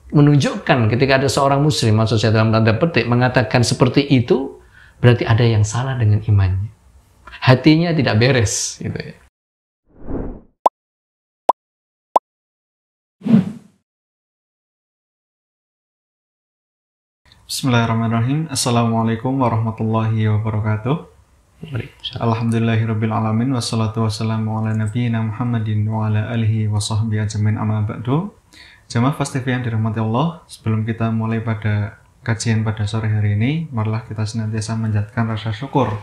menunjukkan ketika ada seorang muslim, maksud saya dalam tanda petik, mengatakan seperti itu, berarti ada yang salah dengan imannya. Hatinya tidak beres, gitu ya. Bismillahirrahmanirrahim. Assalamualaikum warahmatullahi wabarakatuh. Alhamdulillahirabbil alamin wassalatu wassalamu ala nabiyyina Muhammadin wa ala alihi wa sahbihi ajmain amma ba'du. Jamaah Fast TV yang dirahmati Allah, sebelum kita mulai pada kajian pada sore hari ini, marilah kita senantiasa menjadikan rasa syukur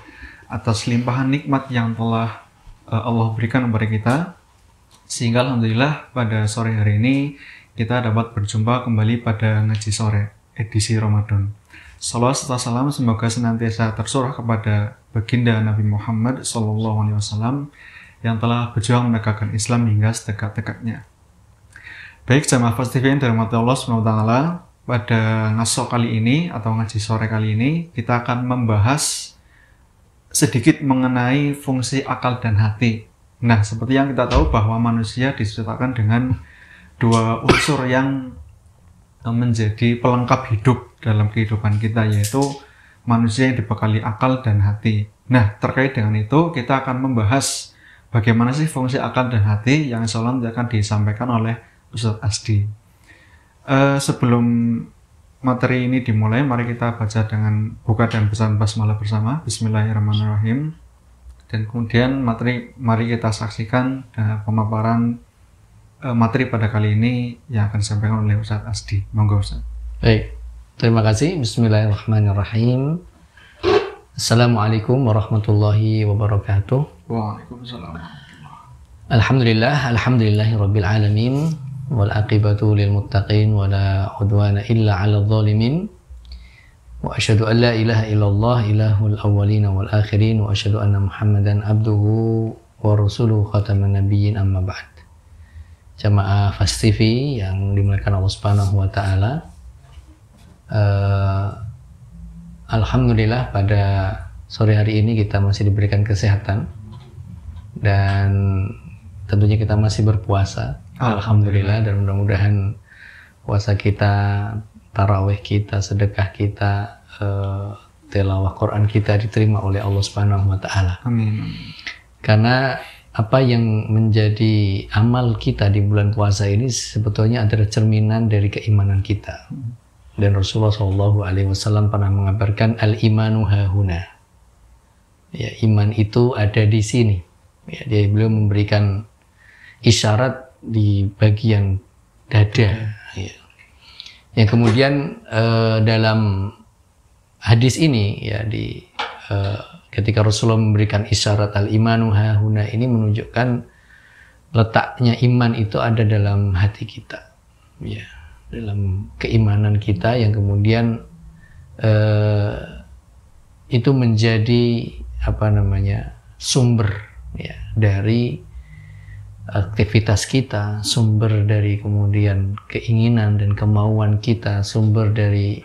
atas limpahan nikmat yang telah Allah berikan kepada kita, sehingga alhamdulillah pada sore hari ini kita dapat berjumpa kembali pada ngaji sore edisi Ramadan. Salawat serta salam semoga senantiasa tersurah kepada baginda Nabi Muhammad SAW yang telah berjuang menegakkan Islam hingga setegak-tegaknya. Baik jamaah Fast TV yang dirahmati Allah SWT, pada ngaso kali ini atau ngaji sore kali ini kita akan membahas sedikit mengenai fungsi akal dan hati. Nah, seperti yang kita tahu bahwa manusia diciptakan dengan dua unsur yang menjadi pelengkap hidup dalam kehidupan kita, yaitu manusia yang dibekali akal dan hati. Nah, terkait dengan itu kita akan membahas bagaimana sih fungsi akal dan hati yang insya Allah akan disampaikan oleh Ustadz Asdi. Sebelum materi ini dimulai, mari kita baca dengan buka dan pesan basmalah bersama. Bismillahirrahmanirrahim. Dan kemudian mari kita saksikan pemaparan materi pada kali ini yang akan disampaikan oleh Ustadz Asdi. Monggo Ustadz. Baik, terima kasih. Bismillahirrahmanirrahim. Assalamualaikum warahmatullahi wabarakatuh. Waalaikumsalam. Alhamdulillahirabbil alamin wal aqibatu lil muttaqin wa la udwana illa 'alal zalimin. Wa asyhadu an la ilaha illallah ilahul awwalin wal akhirin wa asyhadu anna Muhammadan abduhu wa rasuluhu khataman nabiyyin amma ba'd. Jamaah Fast TV yang dimuliakan Allah Subhanahu wa taala. Alhamdulillah pada sore hari ini kita masih diberikan kesehatan dan tentunya kita masih berpuasa. Alhamdulillah, dan mudah-mudahan puasa kita, tarawih kita, sedekah kita, tilawah Quran kita diterima oleh Allah Subhanahu wa taala. Amin. Karena apa yang menjadi amal kita di bulan puasa ini sebetulnya adalah cerminan dari keimanan kita. Dan Rasulullah SAW pernah mengabarkan al-imanu hahuna. Ya, iman itu ada di sini. Ya, beliau memberikan isyarat di bagian dada. Ya. Yang kemudian dalam hadis ini ya ketika Rasulullah memberikan isyarat al-imanu hahuna ini menunjukkan letaknya iman itu ada dalam hati kita, ya, dalam keimanan kita yang kemudian itu menjadi sumber ya dari aktivitas kita, sumber dari kemudian keinginan dan kemauan kita, sumber dari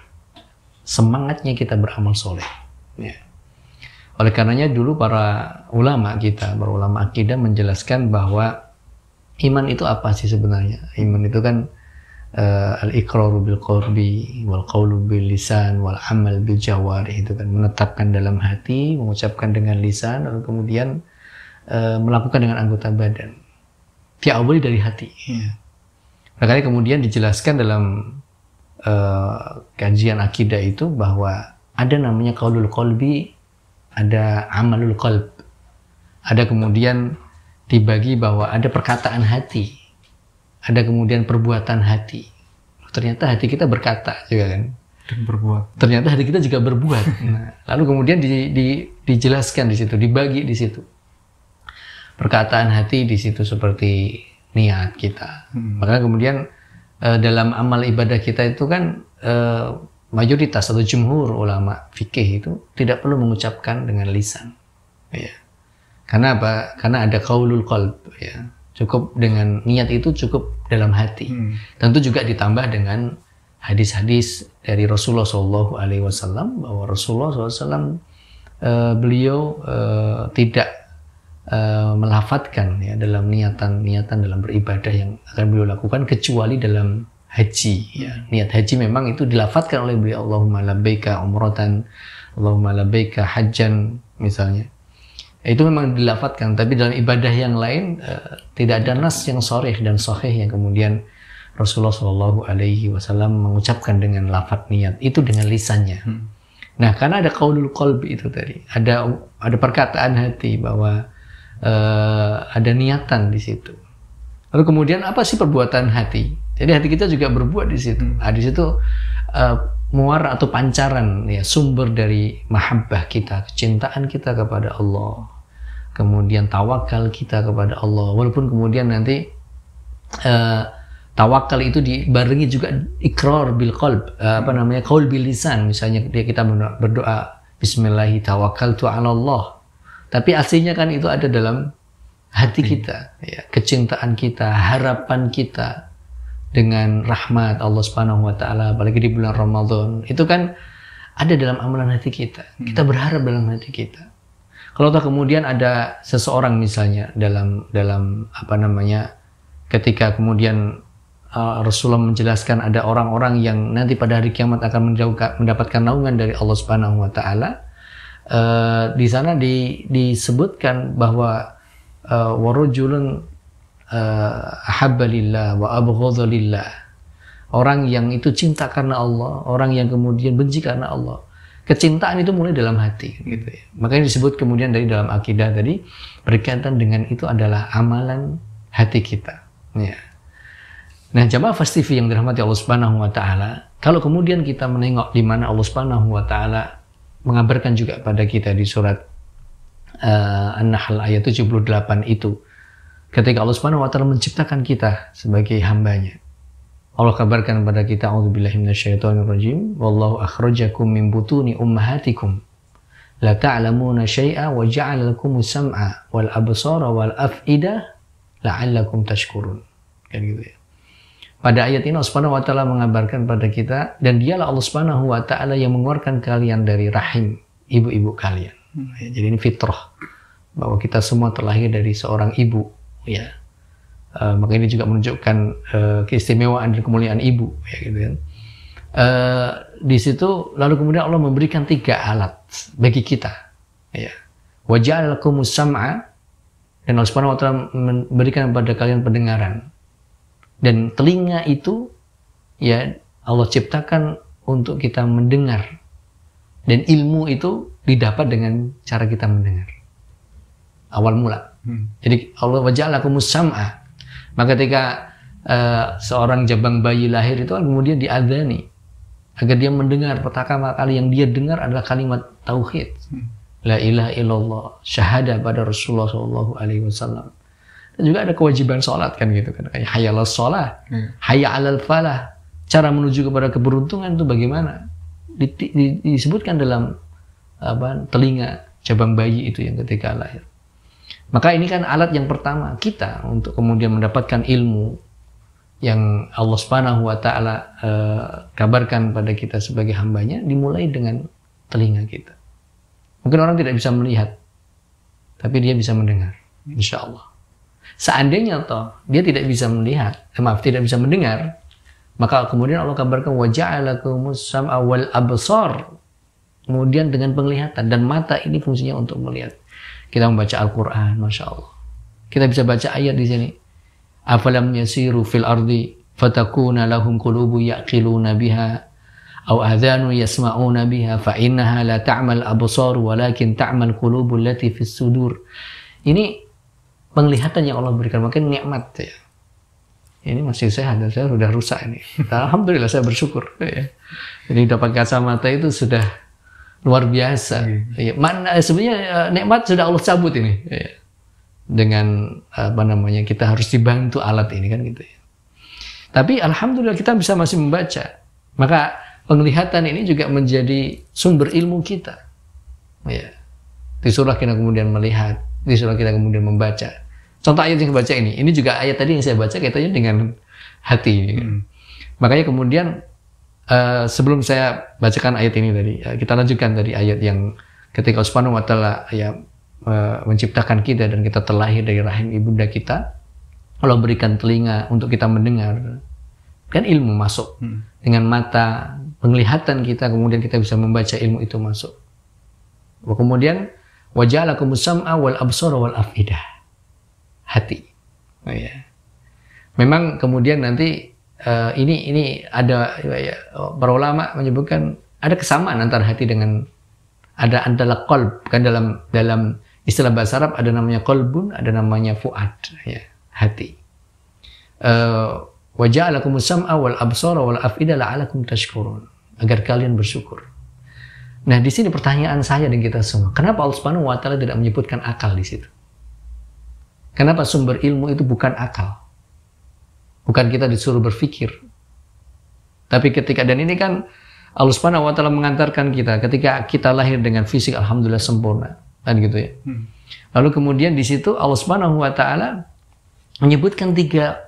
semangatnya kita beramal soleh. Ya. Oleh karenanya dulu para ulama kita, para ulama akidah menjelaskan bahwa iman itu apa sih sebenarnya? Iman itu kan al-iqraru bil qalbi wal qawlu bil lisan wal amal bil jawarih, itu kan menetapkan dalam hati, mengucapkan dengan lisan, lalu kemudian melakukan dengan anggota badan. Diawali dari hati. Makanya kemudian dijelaskan dalam kajian akidah itu bahwa ada namanya qaulul qalbi, ada amalul qalb, ada kemudian dibagi bahwa ada perkataan hati, ada kemudian perbuatan hati. Ternyata hati kita berkata juga kan, dan berbuat. Ternyata hati kita juga berbuat. Nah, lalu kemudian dijelaskan di situ, dibagi di situ. Perkataan hati di situ seperti niat kita. Maka kemudian dalam amal ibadah kita itu kan mayoritas atau jumhur ulama fikih itu tidak perlu mengucapkan dengan lisan, ya. Karena apa? Karena ada qaulul qalb, ya. Cukup dengan niat itu cukup dalam hati. Tentu juga ditambah dengan hadis-hadis dari Rasulullah SAW bahwa Rasulullah SAW beliau tidak melafatkan ya dalam niatan dalam beribadah yang akan beliau lakukan kecuali dalam haji. Ya. Niat haji memang itu dilafadzkan oleh beliau, Allahumma labbaika umratan, Allahumma labbaika hajjan misalnya. Itu memang dilafadzkan, tapi dalam ibadah yang lain tidak ada nas yang sharih dan sahih yang kemudian Rasulullah Shallallahu Alaihi Wasallam mengucapkan dengan lafadz niat itu dengan lisannya. Nah, karena ada qaulul qalbi itu tadi, ada perkataan hati bahwa ada niatan di situ. Lalu kemudian apa sih perbuatan hati? Jadi hati kita juga berbuat di situ. Di situ muara atau pancaran ya, sumber dari mahabbah kita, kecintaan kita kepada Allah, kemudian tawakal kita kepada Allah, walaupun kemudian nanti tawakal itu dibarengi juga ikrar bil qalb, qaul bil lisan, misalnya kita berdoa bismillahi tawakkaltu 'ala Allah, tapi aslinya kan itu ada dalam hati kita ya, kecintaan kita, harapan kita dengan rahmat Allah Subhanahu wa taala, apalagi di bulan Ramadan. Itu kan ada dalam amalan hati kita. Kita berharap dalam hati kita. Kalau kemudian ada seseorang misalnya dalam ketika kemudian Rasulullah menjelaskan ada orang-orang yang nanti pada hari kiamat akan mendapatkan naungan dari Allah Subhanahu wa taala. Di sana disebutkan bahwa warajulun ahabba lillah wa abghadha lillah. Orang yang itu cinta karena Allah, orang yang kemudian benci karena Allah. Kecintaan itu mulai dalam hati gitu ya. Makanya disebut kemudian dari dalam akidah tadi berkaitan dengan itu adalah amalan hati kita. Ya. Nah, jamaah Fast TV yang dirahmati Allah Subhanahu wa taala, kalau kemudian kita menengok di mana Allah Subhanahu wa taala mengabarkan juga pada kita di surat An-Nahl ayat 78 itu, ketika Allah Subhanahu wa taala menciptakan kita sebagai hambanya, Allah kabarkan kepada kita, a'udzubillahi minasyaitonir rajim, wallahu akhrajakum min butuni ummahatikum la ta'lamuna syai'a wa ja'ala lakumus sam'a wal absara wal af'idah la'allakum tashkurun. Kan gitu ya. Pada ayat ini Allah Subhanahu wa taala mengabarkan pada kita, dan dialah Allah Subhanahu wa taala yang mengeluarkan kalian dari rahim ibu-ibu kalian. Jadi ini fitrah bahwa kita semua terlahir dari seorang ibu. Ya, maka ini juga menunjukkan keistimewaan dan kemuliaan ibu, ya gitu kan. Di situ lalu kemudian Allah memberikan 3 alat bagi kita, ya. Wa ja'ala lakumus sam'a, dan Allah Subhanahu wa taala memberikan kepada kalian pendengaran, dan telinga itu ya Allah ciptakan untuk kita mendengar, dan ilmu itu didapat dengan cara kita mendengar awal mula. Jadi Allah waja'alakumus sam'a. Maka ketika seorang jabang bayi lahir itu kemudian diadzani agar dia mendengar, pertama kali yang dia dengar adalah kalimat tauhid. La ilaha illallah, syahadah pada Rasulullah sallallahu alaihi wasallam. Dan juga ada kewajiban salat kan gitu kan. Hayya 'alas shalah, hayya 'alal falah. Cara menuju kepada keberuntungan itu bagaimana? Disebutkan dalam telinga jabang bayi itu yang ketika lahir. Maka ini kan alat yang pertama kita untuk kemudian mendapatkan ilmu yang Allah Subhanahu wa taala kabarkan pada kita sebagai hambanya, dimulai dengan telinga kita. Mungkin orang tidak bisa melihat, tapi dia bisa mendengar, insya Allah. Seandainya toh dia tidak bisa melihat, tidak bisa mendengar, maka kemudian Allah kabarkan wa ja'alakumus sam'a wal absar. Kemudian dengan penglihatan, dan mata ini fungsinya untuk melihat. Kita membaca Al-Quran, Masya Allah. Kita bisa baca ayat di sini. Afalam yasiru fil ardi fatakuna lahum qulubu yaqiluna biha aw adhanu yasma'una biha fa innaha la ta'mal absar walakin ta'mal qulubu allati fis sudur. Ini penglihatan yang Allah berikan, makin nikmat ya. Ini masih sehat dan saya sudah rusak ini. Alhamdulillah saya bersyukur ya. Jadi dapat kacamata itu sudah luar biasa. Ya, sebenarnya nikmat sudah Allah cabut ini. Ya. Dengan kita harus dibantu alat ini kan gitu ya. Tapi alhamdulillah kita bisa masih membaca. Maka penglihatan ini juga menjadi sumber ilmu kita. Ya. Disuruh kita kemudian melihat, disuruh kita kemudian membaca. Contoh ayat yang saya baca ini juga ayat tadi yang saya baca kaitannya dengan hati. Makanya kemudian sebelum saya bacakan ayat ini tadi, kita lanjutkan dari ayat yang ketika Allah Subhanahu wa taala ya menciptakan kita dan kita terlahir dari rahim ibunda kita, Allah berikan telinga untuk kita mendengar, kan ilmu masuk. Dengan mata penglihatan kita, kemudian kita bisa membaca ilmu itu masuk. Kemudian waja'alakumus sam'a wal absara wal afidah. Hati. Oh, ya. Memang kemudian nanti ini ada para ulama menyebutkan ada kesamaan antara hati dengan adalah qalb. Kan dalam istilah bahasa Arab ada namanya qalbun, ada namanya fuad, ya, hati. Wa ja'alakumus sam'a wal absara wal af'ida la'alakum tashkurun, agar kalian bersyukur. Nah, di sini pertanyaan saya dan kita semua, kenapa Allah Subhanahu wa taala tidak menyebutkan akal di situ? Kenapa sumber ilmu itu bukan akal? Bukan kita disuruh berpikir. Tapi ketika, dan ini kan Allah Subhanahu wa taala mengantarkan kita ketika kita lahir dengan fisik alhamdulillah sempurna, kan gitu ya. Lalu kemudian di situ Allah Subhanahu wa taala menyebutkan tiga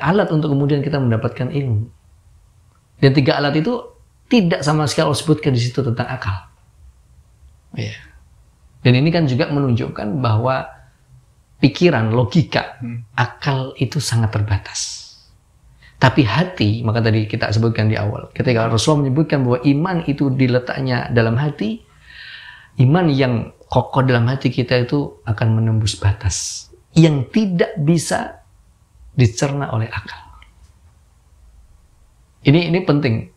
alat untuk kemudian kita mendapatkan ilmu. Dan tiga alat itu tidak sama sekali Allah sebutkan di situ tentang akal. Ya. Dan ini kan juga menunjukkan bahwa pikiran, logika, akal itu sangat terbatas. Tapi hati, maka tadi kita sebutkan di awal, ketika Rasulullah menyebutkan bahwa iman itu diletaknya dalam hati, iman yang kokoh dalam hati kita itu akan menembus batas yang tidak bisa dicerna oleh akal. Ini penting.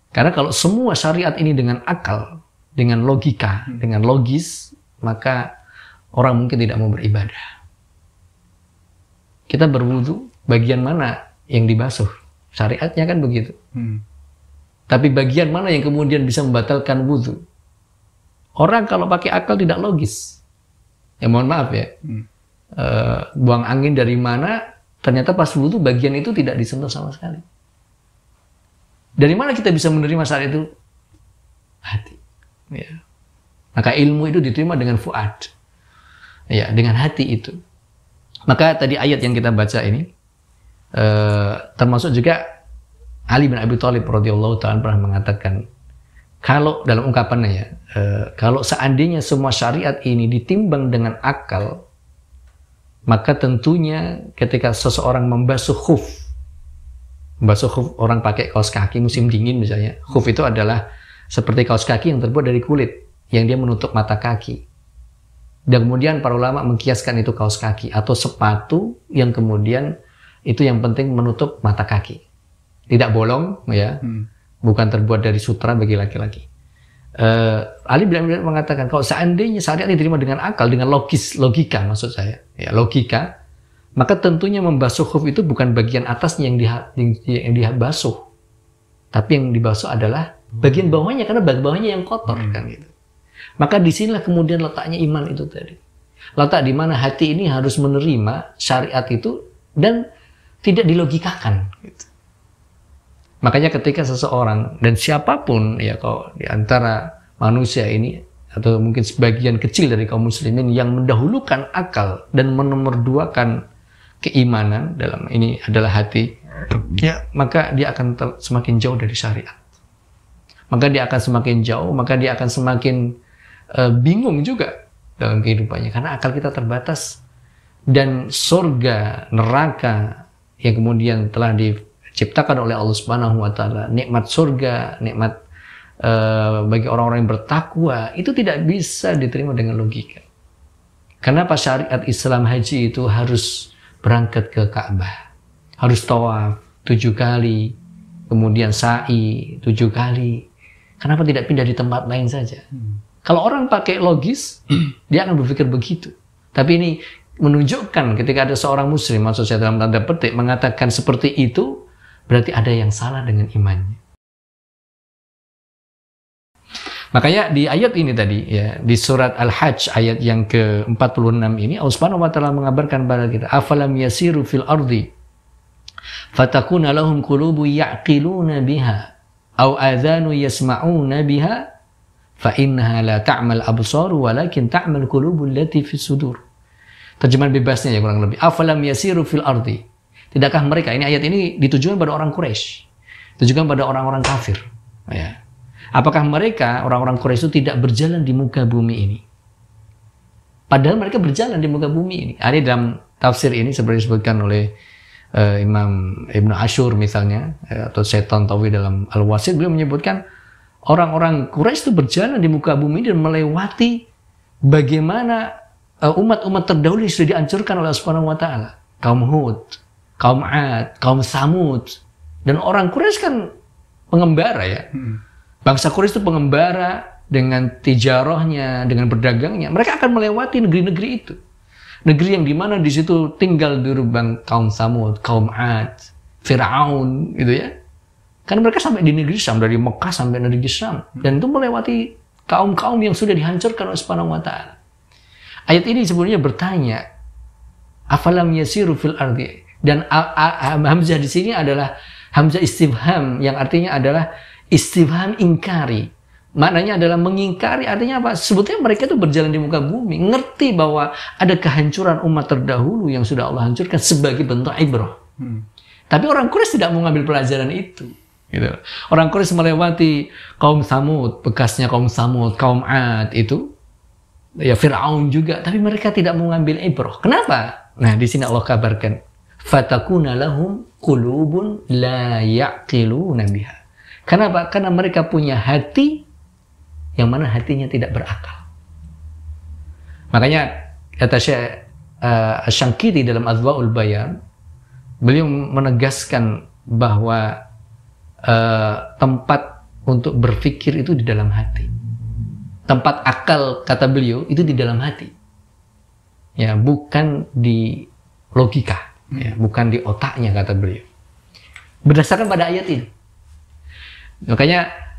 Karena kalau semua syariat ini dengan akal, dengan logika, dengan logis, maka orang mungkin tidak mau beribadah. Kita berwudu, bagian mana yang dibasuh? Syariatnya kan begitu. Tapi bagian mana yang kemudian bisa membatalkan wudu? Orang kalau pakai akal tidak logis. Ya mohon maaf ya. Buang angin dari mana? Ternyata pas wudu bagian itu tidak disentuh sama sekali. Dari mana kita bisa menerima saat itu? Hati. Ya. Maka ilmu itu diterima dengan fuad. Ya, dengan hati itu. Maka tadi ayat yang kita baca ini, termasuk juga Ali bin Abi Thalib radhiyallahu ta'ala pernah mengatakan, kalau dalam ungkapannya ya, kalau seandainya semua syariat ini ditimbang dengan akal, maka tentunya ketika seseorang membasuh khuf orang pakai kaos kaki musim dingin misalnya, khuf itu adalah seperti kaos kaki yang terbuat dari kulit, yang dia menutup mata kaki. Dan kemudian para ulama mengkiaskan itu kaos kaki atau sepatu yang kemudian itu yang penting menutup mata kaki, tidak bolong ya, bukan terbuat dari sutra bagi laki-laki. Ali bin Abi Thalib mengatakan kalau seandainya syariat diterima dengan akal, dengan logika maksud saya, ya logika, maka tentunya membasuh khuf itu bukan bagian atasnya yang dibasuh, tapi yang dibasuh adalah bagian bawahnya, karena bagian bawahnya yang kotor kan gitu. Maka disinilah kemudian letaknya iman itu tadi, letak di mana hati ini harus menerima syariat itu dan tidak dilogikakan gitu. Makanya ketika seseorang dan siapapun ya, kalau di antara manusia ini atau mungkin sebagian kecil dari kaum muslimin yang mendahulukan akal dan menomorduakan keimanan, dalam ini adalah hati, ya maka dia akan semakin jauh dari syariat. Maka dia akan semakin jauh, maka dia akan semakin bingung juga dalam kehidupannya, karena akal kita terbatas. Dan surga, neraka yang kemudian telah diciptakan oleh Allah Subhanahu wa taala, nikmat surga, nikmat bagi orang-orang yang bertakwa, itu tidak bisa diterima dengan logika. Kenapa syariat Islam haji itu harus berangkat ke Ka'bah, harus tawaf 7 kali, kemudian sa'i 7 kali? Kenapa tidak pindah di tempat lain saja? Kalau orang pakai logis, dia akan berpikir begitu. Tapi ini menunjukkan ketika ada seorang muslim, maksud saya dalam tanda petik, mengatakan seperti itu, berarti ada yang salah dengan imannya. Makanya di ayat ini tadi ya, di surat Al-Hajj ayat yang ke-46 ini Allah Subhanahu wa taala mengabarkan kepada kita, afalam yasiru fil ardi fatakuna lahum qulubu ya'qiluna biha aw adhanu yasma'una biha fa innaha la ta'mal absar walakin ta'mal qulubul lati fis sudur. Terjemahan bebasnya ya kurang lebih, afalam yasiru fil ardi, tidakkah mereka, ini ayat ini ditujukan pada orang Quraisy, ditujukan pada orang-orang kafir ya. Apakah mereka, orang-orang Quraisy itu tidak berjalan di muka bumi ini? Padahal mereka berjalan di muka bumi ini. Ini dalam tafsir ini seperti disebutkan oleh Imam Ibnu Ashur misalnya, atau Syekh Tantawi dalam Al-Wasit, beliau menyebutkan orang-orang Quraisy itu berjalan di muka bumi dan melewati bagaimana umat-umat terdahulu yang sudah dihancurkan oleh Allah Subhanahu wa taala. Kaum Hud, kaum Ad, kaum Samud. Dan orang Quraisy kan pengembara ya. Bangsa Quraisy itu pengembara dengan tijarahnya, dengan berdagangnya. Mereka akan melewati negeri-negeri itu. Negeri yang dimana di situ tinggal durban kaum Samud, kaum Ad, Fir'aun, gitu ya. Karena mereka sampai di negeri Syam, dari Mekah sampai negeri Syam. Dan itu melewati kaum-kaum yang sudah dihancurkan oleh Subhanahu wa ta'ala. Ayat ini sebenarnya bertanya, afalam yasiru fil ardi. Dan hamzah di sini adalah hamzah istifham, yang artinya adalah istifham ingkari. Maknanya adalah mengingkari, artinya apa? Sebetulnya mereka itu berjalan di muka bumi, ngerti bahwa ada kehancuran umat terdahulu yang sudah Allah hancurkan sebagai bentuk ibrah. Tapi orang Quraisy tidak mau ngambil pelajaran itu. Gitu. Orang Quraisy melewati kaum Samud, bekasnya kaum Samud, kaum Ad itu, ya Fir'aun juga, tapi mereka tidak mau ngambil ibrah. Kenapa? Nah, di sini Allah kabarkan, fatakuna lahum qulubun la ya'qiluna biha. Kenapa? Karena mereka punya hati yang mana hatinya tidak berakal. Makanya kata Syekh Asy-Syankiti dalam Adwaul Bayan, beliau menegaskan bahwa tempat untuk berpikir itu di dalam hati. Tempat akal, kata beliau, itu di dalam hati. Ya, bukan di logika, ya, bukan di otaknya, kata beliau. Berdasarkan pada ayat ini. Makanya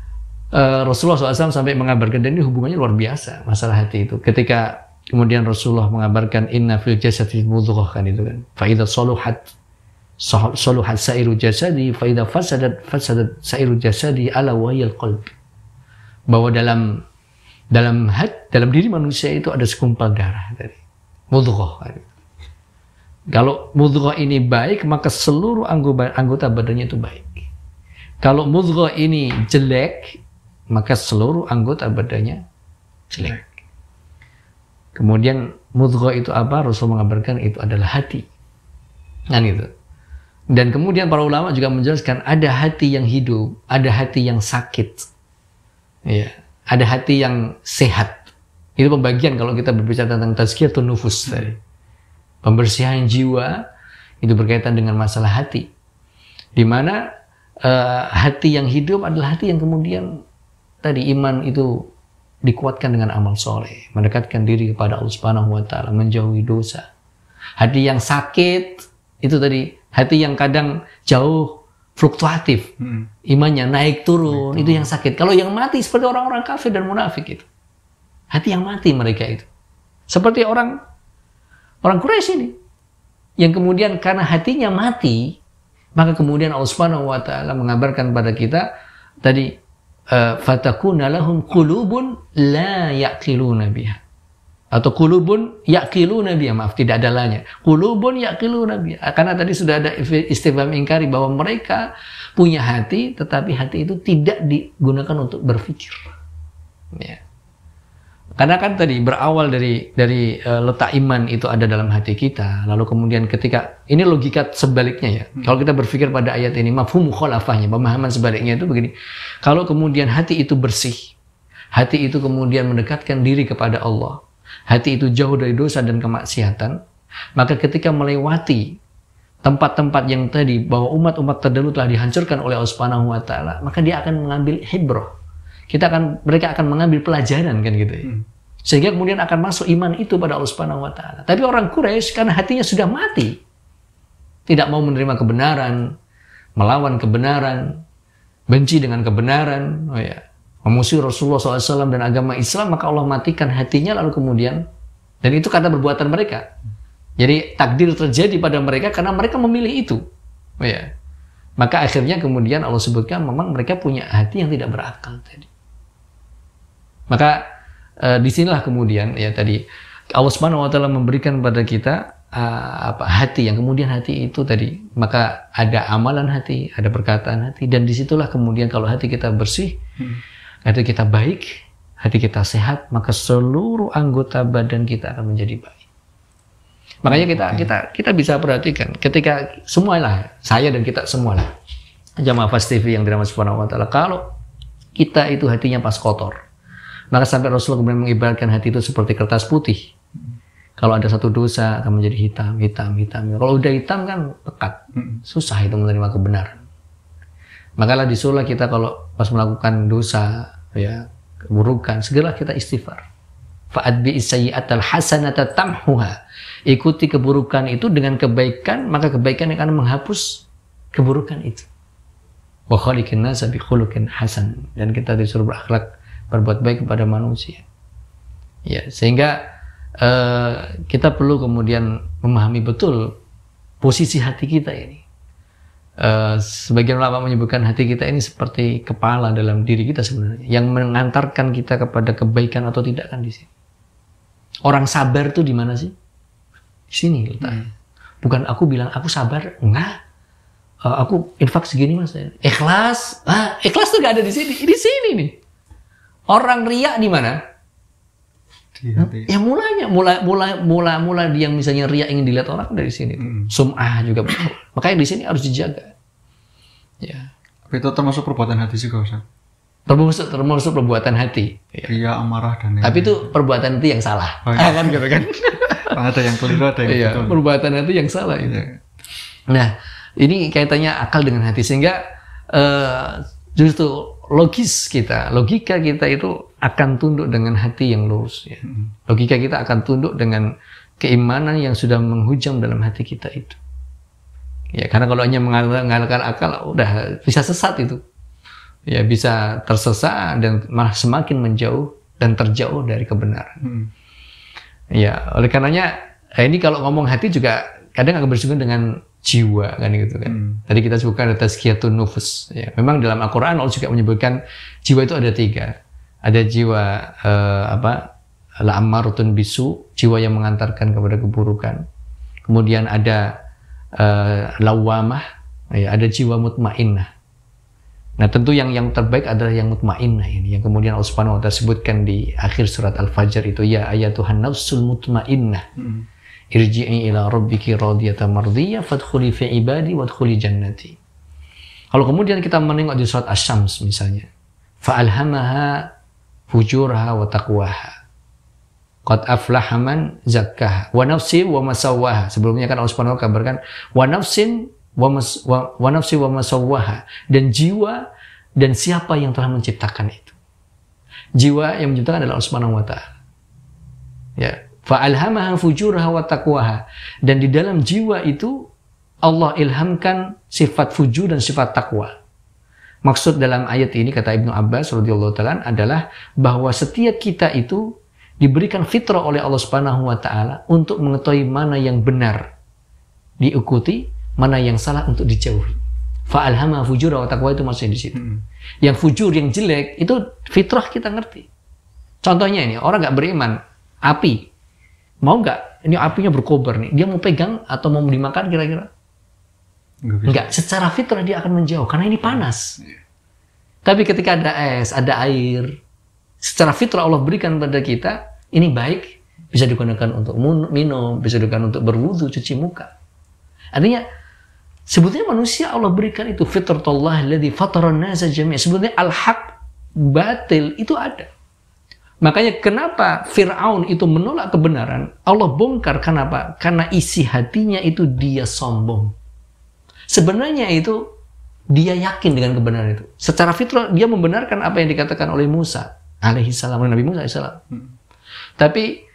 Rasulullah SAW sampai mengabarkan, dan ini hubungannya luar biasa masalah hati itu. Ketika kemudian Rasulullah mengabarkan inna fil jasadi mudghah, kan itu kan. Fa idza saluhat sa'iru jasadi, fa idza fasadat sa'iru jasadi, ala wa hiyal qalb. Bahwa dalam diri manusia itu ada segumpal darah tadi. Mudghah. Kalau mudghah ini baik, maka seluruh anggota badannya itu baik. Kalau mudghah ini jelek, maka seluruh anggota badannya jelek. Kemudian mudghah itu apa? Rasul mengabarkan itu adalah hati. Kan itu. Dan kemudian para ulama juga menjelaskan ada hati yang hidup, ada hati yang sakit. Ya, ada hati yang sehat. Itu pembagian kalau kita berbicara tentang tazkiyatun nufus tadi. Pembersihan jiwa itu berkaitan dengan masalah hati. Di mana hati yang hidup adalah hati yang kemudian tadi iman itu dikuatkan dengan amal soleh, mendekatkan diri kepada Allah Subhanahu wa taala, menjauhi dosa. Hati yang sakit itu tadi hati yang kadang jauh fluktuatif, imannya naik turun, itu yang sakit. Kalau yang mati seperti orang-orang kafir dan munafik itu, hati yang mati mereka itu, seperti orang Quraisy ini, yang kemudian karena hatinya mati, maka kemudian Allah Subhanahu wa taala mengabarkan pada kita tadi fatakuna lahum qulubun la yaqiluna biha, atau qulubun yaqiluna biha, maaf tidak ada lanya, qulubun yaqiluna biha, karena tadi sudah ada istifham ingkari bahwa mereka punya hati tetapi hati itu tidak digunakan untuk berpikir, ya. Karena kan tadi berawal dari letak iman itu ada dalam hati kita, lalu kemudian ketika ini logika sebaliknya ya. Kalau kita berpikir pada ayat ini, mafhum mukhalafahnya, pemahaman sebaliknya itu begini. Kalau kemudian hati itu bersih, hati itu kemudian mendekatkan diri kepada Allah, hati itu jauh dari dosa dan kemaksiatan, maka ketika melewati tempat-tempat yang tadi bahwa umat-umat terdahulu telah dihancurkan oleh Allah Subhanahu wa taala, maka dia akan mengambil hibrah. Mereka akan mengambil pelajaran, kan gitu ya. Sehingga kemudian akan masuk iman itu pada Allah Subhanahu wa taala. Tapi orang Quraisy karena hatinya sudah mati, tidak mau menerima kebenaran, melawan kebenaran, benci dengan kebenaran, memusuhi Rasulullah SAW dan agama Islam, maka Allah matikan hatinya, lalu kemudian, dan itu karena perbuatan mereka. Jadi takdir terjadi pada mereka karena mereka memilih itu. Maka akhirnya kemudian Allah sebutkan memang mereka punya hati yang tidak berakal tadi. Maka disinilah kemudian ya tadi Allah Subhanahu wa taala memberikan pada kita hati, yang kemudian hati itu tadi, maka ada amalan hati, ada perkataan hati, dan disitulah kemudian kalau hati kita bersih, hati kita baik, hati kita sehat, maka seluruh anggota badan kita akan menjadi baik. Makanya kita bisa perhatikan ketika semualah, saya dan kita semualah jamaah Fast TV yang dirahmati Subhanahu wa taala, kalau kita itu hatinya pas kotor, maka sampai Rasulullah kemudian mengibaratkan hati itu seperti kertas putih. Kalau ada satu dosa akan menjadi hitam. Kalau udah hitam kan pekat, susah itu menerima kebenaran. Makalah disuruhlah kita kalau pas melakukan dosa, ya keburukan, segera kita istighfar. Fa'adbi sayyi'atal hasanata tamhuha. Ikuti keburukan itu dengan kebaikan, maka kebaikan akan menghapus keburukan itu. Wa khaliqin nasa bi khuluqin hasan. Dan kita disuruh berakhlak, berbuat baik kepada manusia. Ya, sehingga kita perlu kemudian memahami betul posisi hati kita ini. Sebagian ulama menyebutkan hati kita ini seperti kepala dalam diri kita sebenarnya, yang mengantarkan kita kepada kebaikan atau tidak kan di sini. Orang sabar tuh di mana sih? Di sini letaknya. Bukan aku bilang aku sabar, enggak. Aku infak segini mas. Ikhlas, ikhlas tuh gak ada di sini. Di sini nih. Orang riak di mana? Ya mulai dia misalnya riak ingin dilihat orang dari sini. Sum'ah juga betul. Makanya di sini harus dijaga. Ya. Tapi itu termasuk perbuatan hati juga, Ustaz. Termasuk perbuatan hati. Ya. Ria, amarah dan tapi itu perbuatan hati yang salah. Oh, iya. Kan gitu kan? Ada yang keliru, ada yang betul. Perbuatan hati yang salah itu. Ya. Nah, ini kaitannya akal dengan hati, sehingga justru logika kita itu akan tunduk dengan hati yang lurus. Ya. Logika kita akan tunduk dengan keimanan yang sudah menghujam dalam hati kita itu. Ya, karena kalau hanya mengandalkan akal, udah bisa sesat itu. Ya, bisa tersesat dan malah semakin menjauh dan terjauh dari kebenaran. Ya, oleh karenanya ini kalau ngomong hati juga kadang agak bersinggungan dengan jiwa kan gitu kan. Tadi kita sebutkan ada tazkiyatun nufus. Ya, memang dalam Al-Qur'an Allah juga menyebutkan jiwa itu ada 3. Ada jiwa la'ammaratun bisu, jiwa yang mengantarkan kepada keburukan. Kemudian ada lawamah, ya, ada jiwa mutmainnah. Nah, tentu yang terbaik adalah yang mutmainnah ini, yang kemudian Allah Subhanahu wa taala sebutkan di akhir surat Al-Fajr itu, ya ayatuhan nafsul mutmainnah. Irji'i ila rabbiki radiyatan mardiyah fadkhuli fi ibadi wadkhuli jannati. Kalau kemudian kita menengok di surat Asy-Syams misalnya, fa'alhamaha fujuraha wa taqwaha. Qad aflaha man zakkaha wa nafsi wa masawwaha. Sebelumnya kan Allah Subhanahu wa taala kabarkan wa nafsi wa masawwaha, dan jiwa dan siapa yang telah menciptakan itu. Jiwa yang menciptakan adalah Allah Subhanahu wa taala. Ya, fa'alhamaha fujuraha wa taqwaha. Dan di dalam jiwa itu Allah ilhamkan sifat fujur dan sifat takwa. Maksud dalam ayat ini, kata Ibnu Abbas radhiyallahu taala, adalah bahwa setiap kita itu diberikan fitrah oleh Allah Subhanahu wa taala untuk mengetahui mana yang benar diikuti, mana yang salah untuk dijauhi. Fa'alhamaha fujuraha wa taqwa itu maksudnya di situ. Yang fujur, yang jelek itu fitrah kita ngerti. Contohnya ini, orang nggak beriman, api. Mau nggak ini apinya berkobar nih, dia mau pegang atau mau dimakan kira-kira? Enggak, secara fitrah dia akan menjauh karena ini panas. Tapi ketika ada es, ada air, secara fitrah Allah berikan pada kita, ini baik, bisa digunakan untuk minum, bisa digunakan untuk berwudu, cuci muka. Artinya sebetulnya manusia Allah berikan itu fitratullah alladzi fataran nasa jami'an. Sebetulnya al-haq, batil itu ada. Makanya kenapa Fir'aun itu menolak kebenaran, Allah bongkar. Kenapa? Karena isi hatinya itu dia sombong. Sebenarnya itu dia yakin dengan kebenaran itu. Secara fitrah dia membenarkan apa yang dikatakan oleh Musa alaihissalam, Nabi Musa alaihissalam. Tapi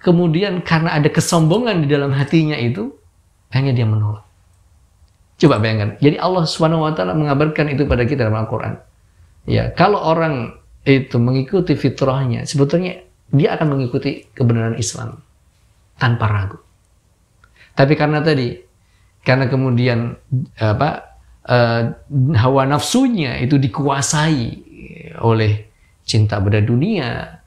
kemudian karena ada kesombongan di dalam hatinya itu, akhirnya dia menolak. Coba bayangkan. Jadi Allah Subhanahu wa taala mengabarkan itu pada kita dalam Al-Qur'an. Ya, kalau orang itu mengikuti fitrahnya, sebetulnya dia akan mengikuti kebenaran Islam tanpa ragu. Tapi karena kemudian hawa nafsunya itu dikuasai oleh cinta pada dunia,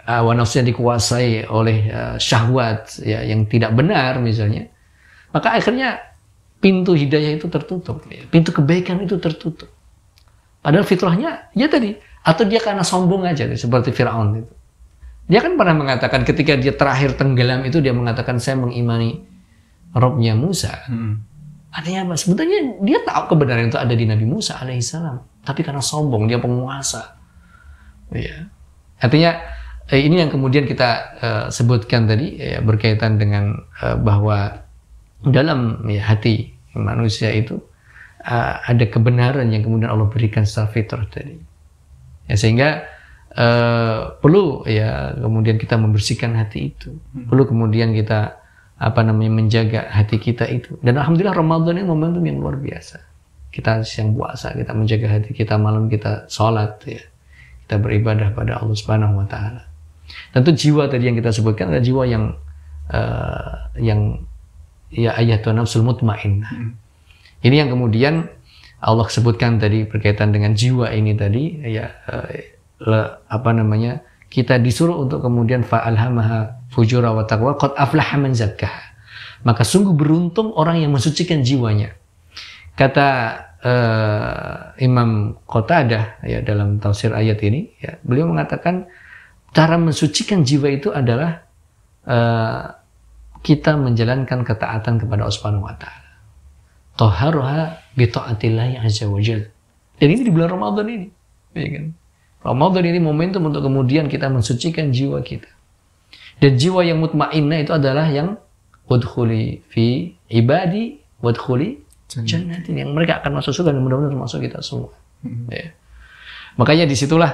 hawa nafsunya dikuasai oleh syahwat ya, yang tidak benar misalnya, maka akhirnya pintu hidayah itu tertutup, ya. Pintu kebaikan itu tertutup. Padahal fitrahnya ya tadi, atau dia karena sombong aja seperti Fir'aun itu. Dia kan pernah mengatakan ketika dia terakhir tenggelam itu dia mengatakan saya mengimani Robnya Musa. Artinya apa? Sebetulnya dia tahu kebenaran itu ada di Nabi Musa alaihissalam, tapi karena sombong dia penguasa. Ya. Artinya ini yang kemudian kita sebutkan tadi ya, berkaitan dengan bahwa dalam ya, hati manusia itu ada kebenaran yang kemudian Allah berikan secara fitrah tadi. Ya, sehingga perlu ya kemudian kita membersihkan hati itu, perlu kemudian kita menjaga hati kita itu. Dan alhamdulillah Ramadan ini momentum yang luar biasa. Kita siang puasa, kita menjaga hati kita, malam kita sholat ya, kita beribadah pada Allah Subhanahu Wa Taala. Tentu jiwa tadi yang kita sebutkan adalah jiwa yang ya ayatun nafsul mutmainnah. Ini yang kemudian Allah sebutkan tadi berkaitan dengan jiwa ini tadi ya. Kita disuruh untuk kemudian fa'alhamaha fujura wa taqwa qad aflaha man zakkaha. Maka sungguh beruntung orang yang mensucikan jiwanya. Kata Imam Qatadah ya dalam tafsir ayat ini ya, beliau mengatakan cara mensucikan jiwa itu adalah kita menjalankan ketaatan kepada Allah Subhanahu wa taala. Taharruha bi ta'atillahi azza wa jalla. Dan ini di bulan Ramadan ini, ya kan? Ramadan ini momentum untuk kemudian kita mensucikan jiwa kita. Dan jiwa yang mutmainnah itu adalah yang udkhuli fi ibadi wadkhuli jannatin, yang mereka akan masuk surga dan mudah-mudahan termasuk kita semua. Ya. Makanya disitulah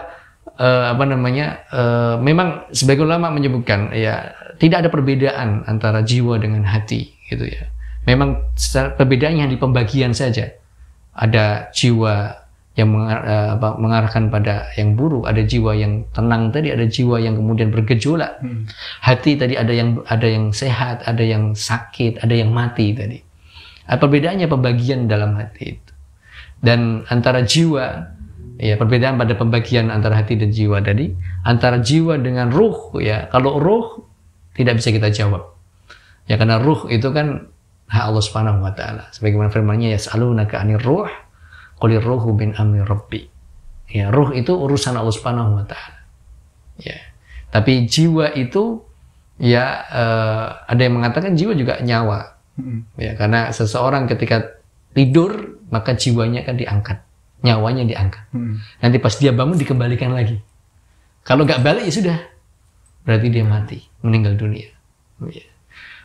memang sebagai ulama menyebutkan ya tidak ada perbedaan antara jiwa dengan hati gitu ya. Memang perbedaannya di pembagian saja. Ada jiwa yang mengarahkan pada yang buruk, ada jiwa yang tenang tadi, ada jiwa yang kemudian bergejolak. Hati tadi ada yang sehat, ada yang sakit, ada yang mati tadi. Perbedaannya pembagian dalam hati itu. Dan antara jiwa, ya perbedaan pada pembagian antara hati dan jiwa tadi, antara jiwa dengan ruh ya. Kalau ruh tidak bisa kita jawab. Ya karena ruh itu kan hak Allah Subhanahu wa taala. Sebagaimana firman-Nya yas'alunaka 'anir ruh Qulir ruhu bin amri rabbi. Ya, ruh itu urusan Allah Subhanahu wa taala. Ya. Tapi jiwa itu ya ada yang mengatakan jiwa juga nyawa. Ya, karena seseorang ketika tidur maka jiwanya kan diangkat, nyawanya diangkat. Nanti pas dia bangun dikembalikan lagi. Kalau nggak balik ya sudah, berarti dia mati, meninggal dunia. Ya.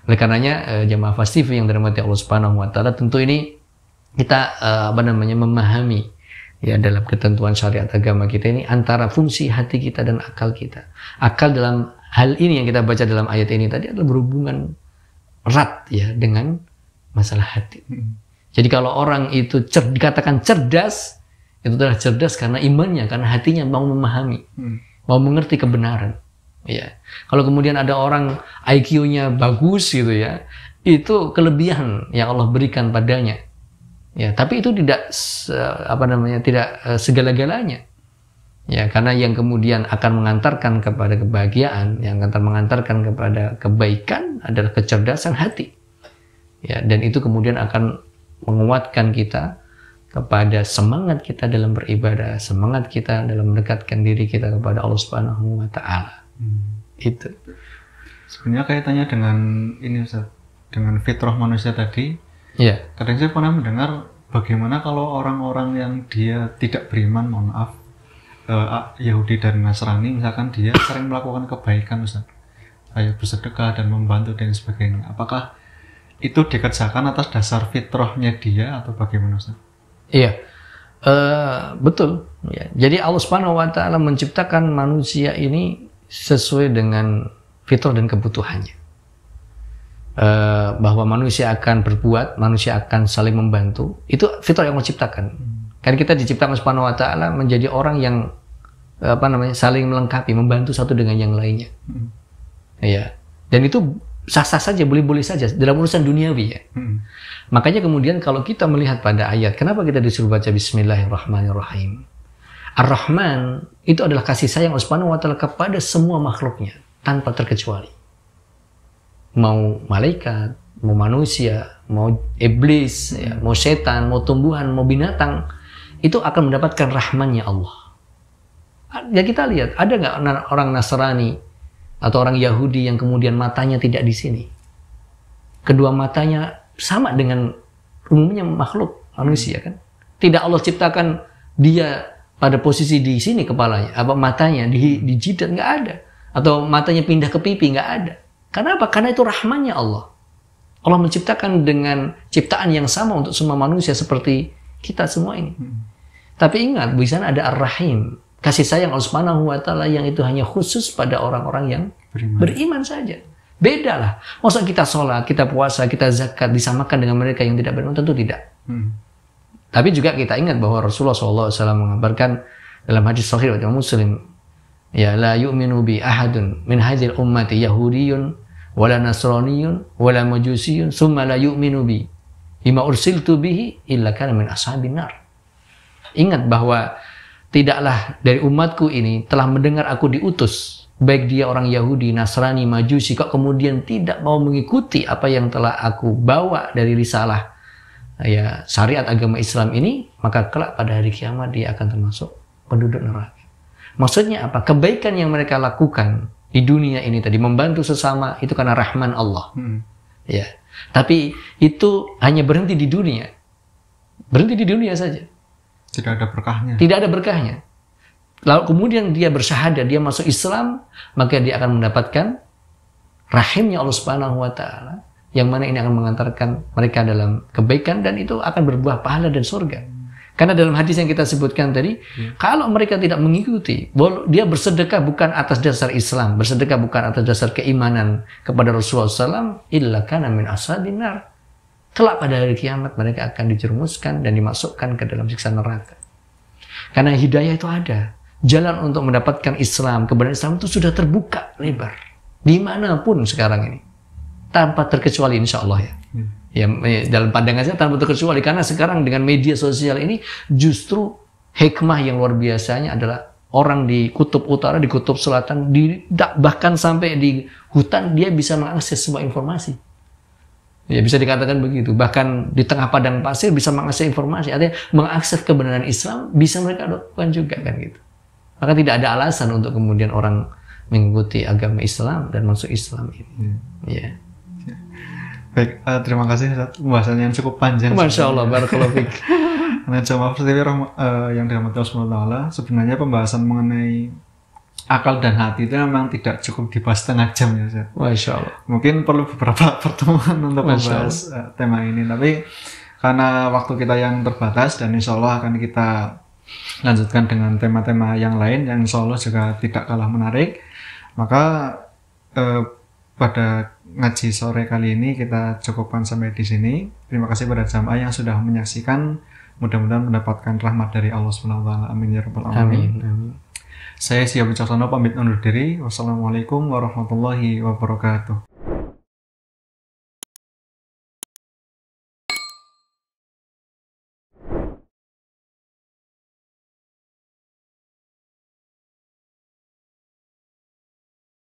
Oleh karenanya jamaah Fast TV yang dirahmati Allah Subhanahu wa taala, tentu ini kita memahami ya dalam ketentuan syariat agama kita ini antara fungsi hati kita dan akal kita. Akal dalam hal ini yang kita baca dalam ayat ini tadi adalah berhubungan erat ya dengan masalah hati. Jadi kalau orang itu dikatakan cerdas, itu adalah cerdas karena imannya, karena hatinya mau memahami, mau mengerti kebenaran. Ya. Kalau kemudian ada orang IQ-nya bagus gitu ya, itu kelebihan yang Allah berikan padanya. Ya, tapi itu tidak segala-galanya. Ya, karena yang kemudian akan mengantarkan kepada kebahagiaan, yang akan mengantarkan kepada kebaikan adalah kecerdasan hati. Ya, dan itu kemudian akan menguatkan kita kepada semangat kita dalam beribadah, semangat kita dalam mendekatkan diri kita kepada Allah Subhanahu wa taala. Itu. Sebenarnya kaitannya dengan ini Ustaz, dengan fitrah manusia tadi. Ya. Kadang saya pernah mendengar bagaimana kalau orang-orang yang dia tidak beriman, mohon maaf, Yahudi dan Nasrani, misalkan dia sering melakukan kebaikan, Ustaz, kayak bersedekah dan membantu dan sebagainya. Apakah itu dikerjakan atas dasar fitrahnya dia atau bagaimana, Ustaz? Iya, betul. Ya. Jadi Allah Subhanahu wa taala menciptakan manusia ini sesuai dengan fitrah dan kebutuhannya. Bahwa manusia akan berbuat, manusia akan saling membantu, itu fitrah yang Allah ciptakan. Karena kita diciptakan Subhanahu wa taala menjadi orang yang saling melengkapi, membantu satu dengan yang lainnya. Ya. Dan itu sah-sah saja, boleh-boleh saja dalam urusan duniawi ya. Makanya kemudian kalau kita melihat pada ayat, kenapa kita disuruh baca Bismillahirrahmanirrahim? Ar-Rahman itu adalah kasih sayang Allah Subhanahu wa taala kepada semua makhluknya tanpa terkecuali. Mau malaikat, mau manusia, mau iblis, ya, mau setan, mau tumbuhan, mau binatang, itu akan mendapatkan rahmannya Allah. Ya kita lihat, ada nggak orang Nasrani atau orang Yahudi yang kemudian matanya tidak di sini. Kedua matanya sama dengan umumnya makhluk manusia kan. Tidak Allah ciptakan dia pada posisi di sini kepalanya, apa matanya di jidat, nggak ada. Atau matanya pindah ke pipi, nggak ada. Karena apa? Karena itu rahmannya Allah. Allah menciptakan dengan ciptaan yang sama untuk semua manusia seperti kita semua ini. Tapi ingat, di sana ada Ar-Rahim, kasih sayang Allah Subhanahu wa taala yang itu hanya khusus pada orang-orang yang beriman saja. Beda lah. Masa kita sholat, kita puasa, kita zakat disamakan dengan mereka yang tidak beriman? Tentu tidak. Tapi juga kita ingat bahwa Rasulullah SAW mengabarkan dalam hadis sahih riwayat Muslim, ya la yu'minu bi ahadun min hadhil ummati yahudiyyun wala nasraniyyun wala majusiyyun summa la yu'minu bi bima ursiltu bihi illa kana min ashabin nar. Ingat bahwa tidaklah dari umatku ini telah mendengar aku diutus, baik dia orang Yahudi, Nasrani, Majusi, kok kemudian tidak mau mengikuti apa yang telah aku bawa dari risalah ya syariat agama Islam ini, maka kelak pada hari kiamat dia akan termasuk penduduk neraka. Maksudnya apa? Kebaikan yang mereka lakukan di dunia ini tadi, membantu sesama, itu karena rahman Allah. Ya. Tapi itu hanya berhenti di dunia. Berhenti di dunia saja. Tidak ada berkahnya. Tidak ada berkahnya. Lalu kemudian dia bersyahadat, dia masuk Islam, maka dia akan mendapatkan rahimnya Allah Subhanahu wa taala, yang mana ini akan mengantarkan mereka dalam kebaikan dan itu akan berbuah pahala dan surga. Karena dalam hadis yang kita sebutkan tadi, kalau mereka tidak mengikuti, dia bersedekah bukan atas dasar Islam, bersedekah bukan atas dasar keimanan kepada Rasulullah SAW, illa kana min ashabin nar. Kelak pada hari kiamat mereka akan dijerumuskan dan dimasukkan ke dalam siksa neraka. Karena hidayah itu ada. Jalan untuk mendapatkan Islam, kebenaran Islam itu sudah terbuka lebar. Dimanapun sekarang ini. Tanpa terkecuali insya Allah ya. Ya, dalam pandangan saya tanpa terkecuali. Karena sekarang dengan media sosial ini justru hikmah yang luar biasanya adalah orang di kutub utara, di kutub selatan, bahkan sampai di hutan dia bisa mengakses semua informasi. Ya bisa dikatakan begitu. Bahkan di tengah padang pasir bisa mengakses informasi. Artinya mengakses kebenaran Islam bisa mereka lakukan juga kan gitu. Maka tidak ada alasan untuk kemudian orang mengikuti agama Islam dan masuk Islam ini. Ya. Baik, terima kasih pembahasan yang cukup panjang. Masya Allah, barakallahu fiik. Nah, jamaah yang dirahmati Allah SWT, sebenarnya pembahasan mengenai akal dan hati itu memang tidak cukup dibahas setengah jam ya, Ustaz. Masya Allah. Mungkin perlu beberapa pertemuan untuk membahas tema ini, tapi karena waktu kita yang terbatas dan insya Allah akan kita lanjutkan dengan tema-tema yang lain yang insya Allah juga tidak kalah menarik, maka pada ngaji sore kali ini kita cukupkan sampai di sini. Terima kasih pada jamaah yang sudah menyaksikan. Mudah-mudahan mendapatkan rahmat dari Allah Subhanahu wa taala. Amin ya rabbal alamin. Amin. Saya Siap Wicaksono pamit undur diri. Wassalamualaikum warahmatullahi wabarakatuh.